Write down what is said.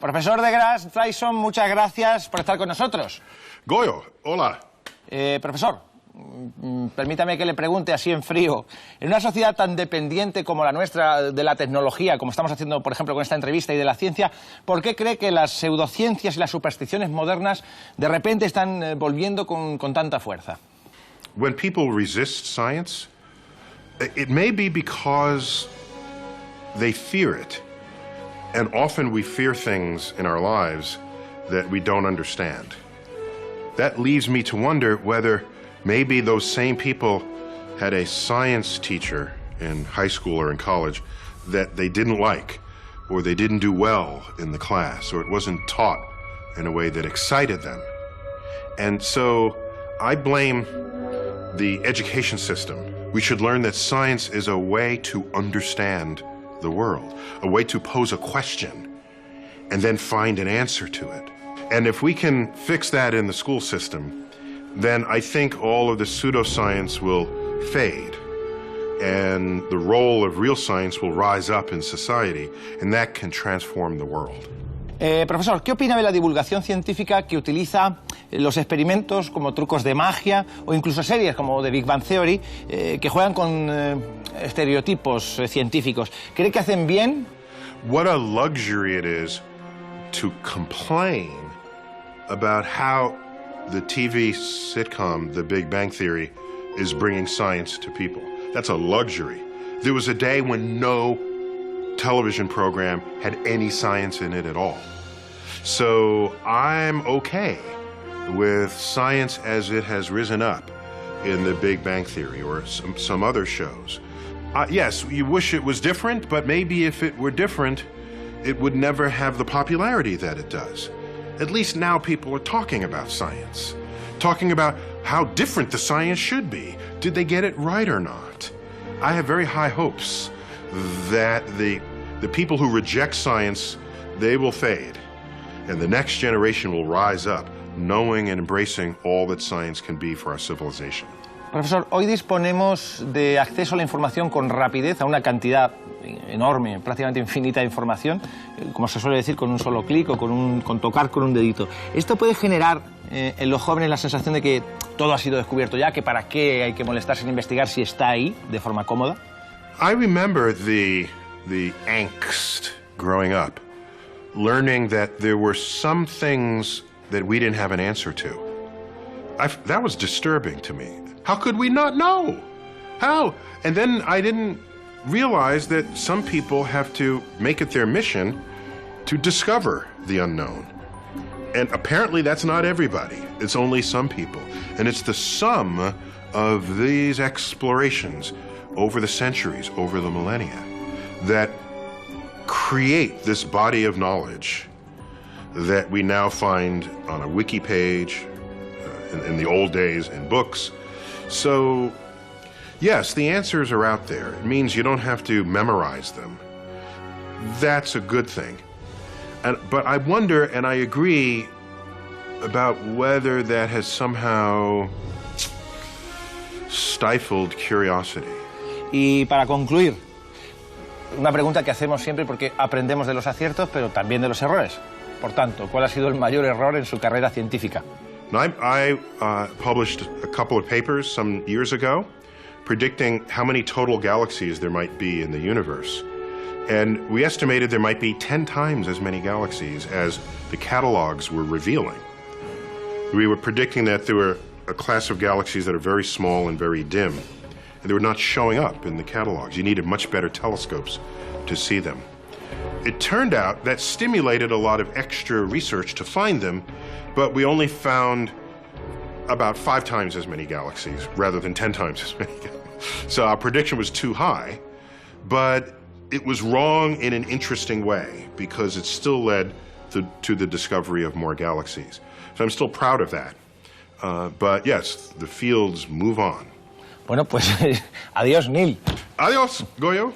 Profesor deGrasse Tyson, muchas gracias por estar con nosotros. Goyo, hola. Profesor, permítame que le pregunte así en frío. En una sociedad tan dependiente como la nuestra de la tecnología, como estamos haciendo, por ejemplo, con esta entrevista, y de la ciencia, ¿por qué cree que las pseudociencias y las supersticiones modernas de repente están volviendo con tanta fuerza? When people resist science, it may be because they fear it. And often we fear things in our lives that we don't understand. That leaves me to wonder whether maybe those same people had a science teacher in high school or in college that they didn't like, or they didn't do well in the class, or it wasn't taught in a way that excited them. And so I blame the education system. We should learn that science is a way to understand the world, a way to pose a question and then find an answer to it. And if we can fix that in the school system, then I think all of the pseudoscience will fade and the role of real science will rise up in society, and that can transform the world. Profesor, ¿qué opina de la divulgación científica que utiliza los experimentos como trucos de magia o incluso series como The Big Bang Theory que juegan con estereotipos científicos? ¿Cree que hacen bien? What a luxury it is to complain about how the TV sitcom The Big Bang Theory is bringing science to people. That's a luxury. There was a day when no television program had any science in it at all. So I'm okay with science as it has risen up in The Big Bang Theory or some other shows. Yes, you wish it was different, but maybe if it were different, it would never have the popularity that it does. At least now people are talking about science, talking about how different the science should be. Did they get it right or not? I have very high hopes that the people who reject science, they will fade, and the next generation will rise up, knowing and embracing all that science can be for our civilization. Profesor, hoy disponemos de acceso a la información con rapidez, a una cantidad enorme, prácticamente infinita de información, como se suele decir, con un solo clic o con tocar con un dedito. ¿Esto puede generar en los jóvenes la sensación de que todo ha sido descubierto ya, que para qué hay que molestarse en investigar si está ahí de forma cómoda? I remember the angst growing up, learning that there were some things that we didn't have an answer to. That was disturbing to me. How could we not know? How? And then I didn't realize that some people have to make it their mission to discover the unknown. And apparently that's not everybody. It's only some people. And it's the sum of these explorations over the centuries, over the millennia, that create this body of knowledge that we now find on a wiki page, in the old days in books. So, yes, the answers are out there. It means you don't have to memorize them. That's a good thing. But I wonder, and I agree, about whether that has somehow stifled curiosity. Y para concluir, una pregunta que hacemos siempre porque aprendemos de los aciertos, pero también de los errores. Por tanto, ¿cuál ha sido el mayor error en su carrera científica? I published a couple of papers some years ago predicting how many total galaxies there might be in the universe. And we estimated there might be 10 times as many galaxies as the catalogs were revealing. We were predicting that there were a class of galaxies that are very small and very dim, and they were not showing up in the catalogs. You needed much better telescopes to see them. It turned out that stimulated a lot of extra research to find them, but we only found about 5 times as many galaxies rather than 10 times as many. So our prediction was too high, but it was wrong in an interesting way because it still led to the discovery of more galaxies. So I'm still proud of that. But yes, the fields move on. Bueno, pues adiós, Neil. Adiós, Goyo.